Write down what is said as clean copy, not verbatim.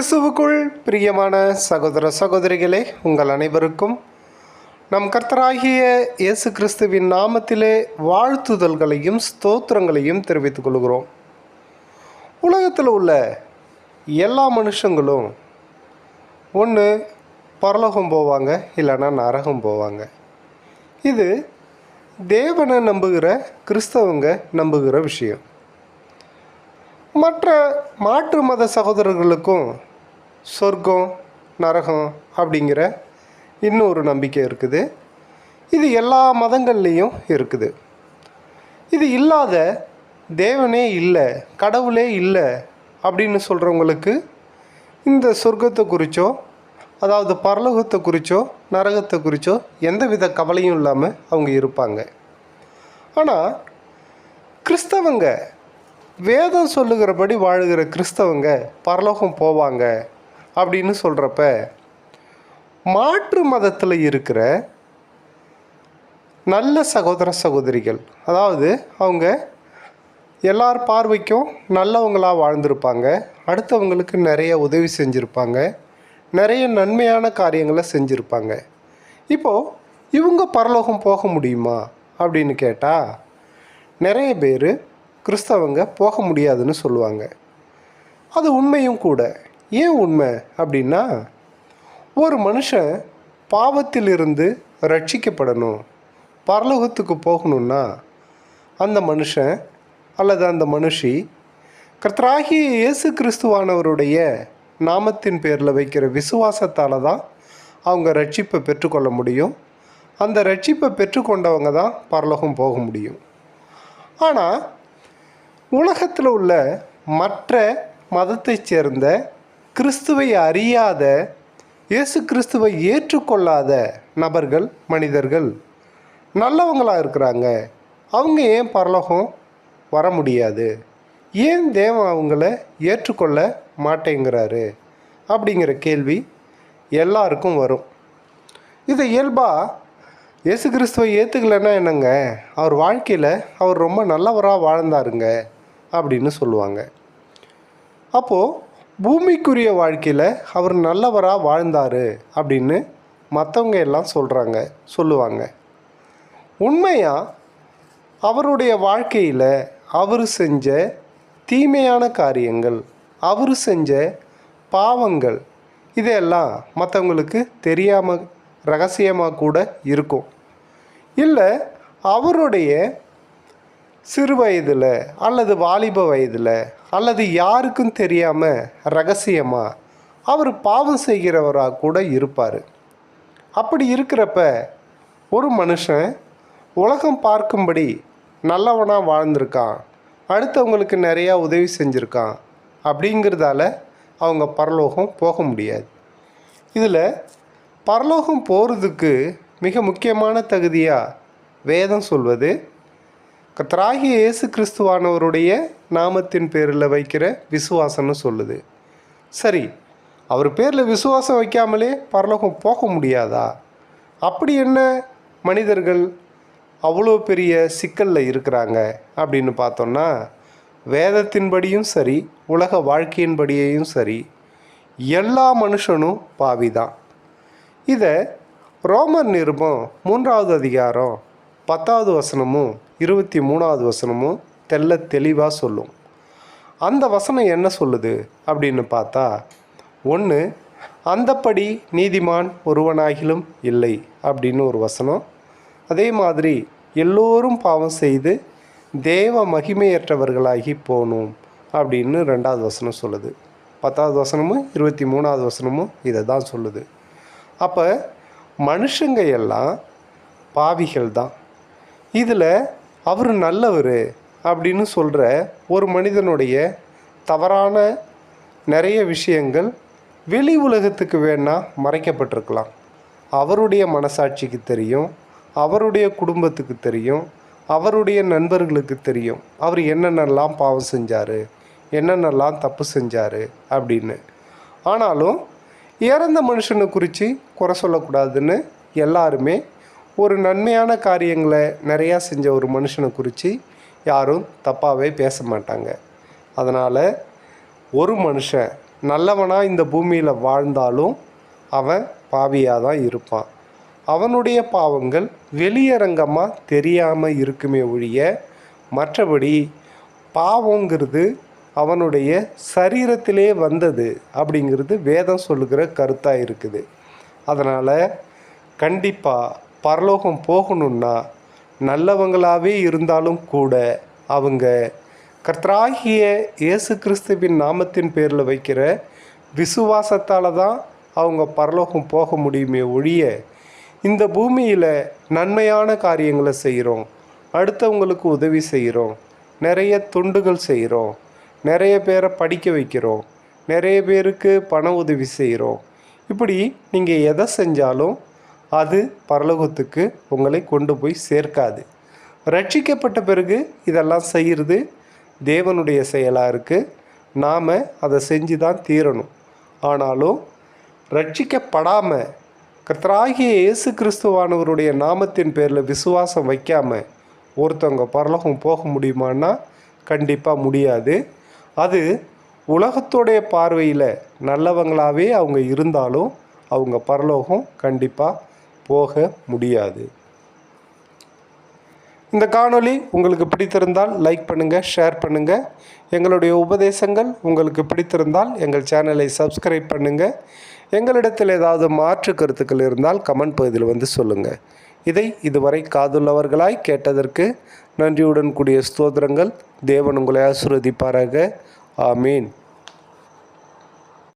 கிறிஸ்துவுக்குள் பிரியமான சகோதர சகோதரிகளே, உங்கள் அனைவருக்கும் நம் கர்த்தராகிய இயேசு கிறிஸ்துவின் நாமத்திலே வாழ்த்துதல்களையும் ஸ்தோத்திரங்களையும் தெரிவித்துக் கொள்கிறோம். உலகத்தில் உள்ள எல்லா மனுஷங்களும் ஒன்று பரலோகம் போவாங்க, இல்லைன்னா நரகம் போவாங்க. இது தேவனை நம்புகிற கிறிஸ்தவங்க நம்புகிற விஷயம். மற்ற மாற்று மத சகோதரர்களுக்கும் சொர்க்கம் நரகம் அப்படிங்கிற இன்னொரு நம்பிக்கை இருக்குது. இது எல்லா மதங்கள்லேயும் இருக்குது. இது இல்லாத தேவனே இல்லை, கடவுளே இல்லை அப்படின்னு சொல்கிறவங்களுக்கு இந்த சொர்க்கத்தை குறித்தோ, அதாவது பரலோகத்தை குறித்தோ நரகத்தை குறித்தோ எந்தவித கவலையும் இல்லாமல் அவங்க இருப்பாங்க. ஆனால் கிறிஸ்தவங்க, வேதம் சொல்லுகிறபடி வாழுகிற கிறிஸ்தவங்க பரலோகம் போவாங்க அப்படின்னு சொல்கிறப்ப, மாற்று மதத்தில் இருக்கிற நல்ல சகோதர சகோதரிகள், அதாவது அவங்க எல்லார் பார்வைக்கும் நல்லவங்களாக வாழ்ந்திருப்பாங்க, அடுத்தவங்களுக்கு நிறைய உதவி செஞ்சுருப்பாங்க, நிறைய நன்மையான காரியங்களை செஞ்சுருப்பாங்க. இப்போது இவங்க பரலோகம் போக முடியுமா அப்படின்னு கேட்டால், நிறைய பேர் கிறிஸ்தவங்க போக முடியாதுன்னு சொல்லுவாங்க. அது உண்மையும் கூட. ஏன் உண்மை அப்படின்னா, ஒரு மனுஷன் பாவத்திலிருந்து ரட்சிக்கப்படணும், பரலோகத்துக்கு போகணுன்னா அந்த மனுஷன் அல்லது அந்த மனுஷி கர்த்தராகிய இயேசு கிறிஸ்துவானவருடைய நாமத்தின் பேரில் வைக்கிற விசுவாசத்தால் தான் அவங்க ரட்சிப்பை பெற்றுக்கொள்ள முடியும். அந்த ரட்சிப்பை பெற்றுக்கொண்டவங்க தான் பரலோகம் போக முடியும். ஆனால் உலகத்தில் உள்ள மற்ற மதத்தைச் சேர்ந்த கிறிஸ்துவை அறியாத, இயேசு கிறிஸ்துவை ஏற்றுக்கொள்ளாத நபர்கள், மனிதர்கள் நல்லவங்களாக இருக்கிறாங்க. அவங்க ஏன் பரலோகம் வர முடியாது, ஏன் தேவன் அவங்கள ஏற்றுக்கொள்ள மாட்டேங்கிறாரு அப்படிங்கிற கேள்வி எல்லாருக்கும் வரும். இதை இயல்பாக இயேசு கிறிஸ்துவை ஏற்றுக்கலைன்னா என்னங்க, அவர் வாழ்க்கையில் அவர் ரொம்ப நல்லவராக வாழ்ந்தாருங்க அப்படின்னு சொல்லுவாங்க. அப்போது பூமிக்குரிய வாழ்க்கையில் அவர் நல்லவராக வாழ்ந்தார் அப்படின்னு மற்றவங்க எல்லாம் சொல்லுவாங்க. உண்மையாக அவருடைய வாழ்க்கையில் அவர் செஞ்ச தீமையான காரியங்கள், அவர் செஞ்ச பாவங்கள், இதையெல்லாம் மற்றவங்களுக்கு தெரியாமல் ரகசியமாக கூட இருக்கும். இல்லை அவருடைய சிறு வயதில் அல்லது வாலிப வயதில் அல்லது யாருக்கும் தெரியாமல் ரகசியமாக அவர் பாவம் செய்கிறவராக கூட இருப்பார். அப்படி இருக்கிறப்ப ஒரு மனுஷன் உலகம் பார்க்கும்படி நல்லவனாக வாழ்ந்திருக்கான், அடுத்தவங்களுக்கு நிறையா உதவி செஞ்சுருக்கான் அப்படிங்கிறதால அவங்க பரலோகம் போக முடியாது. இதில் பரலோகம் போகிறதுக்கு மிக முக்கியமான தகுதியாக வேதம் சொல்வது, கர்த்தராகிய இயேசு கிறிஸ்துவானவருடைய நாமத்தின் பேரில் வைக்கிற விசுவாசம்னு சொல்லுது. சரி, அவர் பேரில் விசுவாசம் வைக்காமலே பரலோகம் போக முடியாதா? அப்படி என்ன மனிதர்கள் அவ்வளோ பெரிய சிக்கலில் இருக்கிறாங்க அப்படின்னு பார்த்தோன்னா, வேதத்தின்படியும் சரி, உலக வாழ்க்கையின்படியையும் சரி, எல்லா மனுஷனும் பாவிதான். இதை ரோமர் நிருபம் 3வது அதிகாரம் 10வது வசனமும் 23வது வசனமும் தெளிவாக சொல்லும். அந்த வசனம் என்ன சொல்லுது அப்படின்னு பார்த்தா, 1, அந்தப்படி நீதிமான் ஒருவனாகிலும் இல்லை அப்படின்னு ஒரு வசனம். அதே மாதிரி எல்லோரும் பாவம் செய்து தேவ மகிமையற்றவர்களாகி போகணும் அப்படின்னு 2வது வசனம் சொல்லுது. 10வது வசனமும் 23வது வசனமும் இதை தான் சொல்லுது. அப்போ மனுஷங்க எல்லாம் பாவிகள் தான். இதில் அவர் நல்லவர் அப்படின்னு சொல்கிற ஒரு மனிதனுடைய தவறான நிறைய விஷயங்கள் வெளி உலகத்துக்கு வேணால் மறைக்கப்பட்டிருக்கலாம். அவருடைய மனசாட்சிக்கு தெரியும், அவருடைய குடும்பத்துக்கு தெரியும், அவருடைய நண்பர்களுக்கு தெரியும் அவர் என்னென்னலாம் பாவம் செஞ்சார், என்னென்னலாம் தப்பு செஞ்சார் அப்படின்னு. ஆனாலும் இறந்த மனுஷனை குறித்து குறை சொல்லக்கூடாதுன்னு எல்லாருமே ஒரு நன்மையான காரியங்களை நிறையா செஞ்ச ஒரு மனுஷனை குறித்து யாரும் தப்பாகவே பேச மாட்டாங்க. அதனால் ஒரு மனுஷன் நல்லவனாக இந்த பூமியில் வாழ்ந்தாலும் அவன் பாவியாக தான் இருப்பான். அவனுடைய பாவங்கள் வெளியரங்கமாக தெரியாமல் இருக்குமே ஒழிய, மற்றபடி பாவங்கிறது அவனுடைய சரீரத்திலே வந்தது அப்படிங்கிறது வேதம் சொல்லுகிற கருத்தாக இருக்குது. அதனால் கண்டிப்பாக பரலோகம் போகணுன்னா நல்லவங்களாகவே இருந்தாலும் கூட அவங்க கர்த்தராகிய இயேசு கிறிஸ்துவின் நாமத்தின் பேரில் வைக்கிற விசுவாசத்தால் தான் அவங்க பரலோகம் போக முடியுமே ஒழிய, இந்த பூமியில் நன்மையான காரியங்களை செய்கிறோம், அடுத்தவங்களுக்கு உதவி செய்கிறோம், நிறைய தொண்டுகள் செய்கிறோம், நிறைய பேரை படிக்க வைக்கிறோம், நிறைய பேருக்கு பண உதவி செய்கிறோம். இப்படி நீங்கள் எதை செஞ்சாலும் அது பரலோகத்துக்கு உங்களை கொண்டு போய் சேர்க்காது. ரட்சிக்கப்பட்ட பிறகு இதெல்லாம் செய்கிறது தேவனுடைய செயலாக இருக்குது. நாம் அதை செஞ்சு தான் தீரணும். ஆனாலும் ரட்சிக்கப்படாமல் கர்த்தராகிய இயேசு கிறிஸ்துவானவருடைய நாமத்தின் பேரில் விசுவாசம் வைக்காமல் ஒருத்தவங்க பரலோகம் போக முடியுமான்னா கண்டிப்பாக முடியாது. அது உலகத்தோடைய பார்வையில் நல்லவங்களாகவே அவங்க இருந்தாலும் அவங்க பரலோகம் கண்டிப்பாக போக முடியாது. இந்த காணொளி உங்களுக்கு பிடித்திருந்தால் லைக் பண்ணுங்கள், ஷேர் பண்ணுங்கள். எங்களுடைய உபதேசங்கள் உங்களுக்கு பிடித்திருந்தால் எங்கள் சேனலை சப்ஸ்கிரைப் பண்ணுங்கள். எங்களிடத்தில் ஏதாவது மாற்று கருத்துக்கள் இருந்தால் கமெண்ட் பகுதியில் வந்து சொல்லுங்கள். இதை இதுவரை காதுள்ளவர்களாய் கேட்டதற்கு நன்றியுடன் கூடிய ஸ்தோத்திரங்கள். தேவன் உங்களை ஆசீர்வதிப்பாராக. ஆமீன்.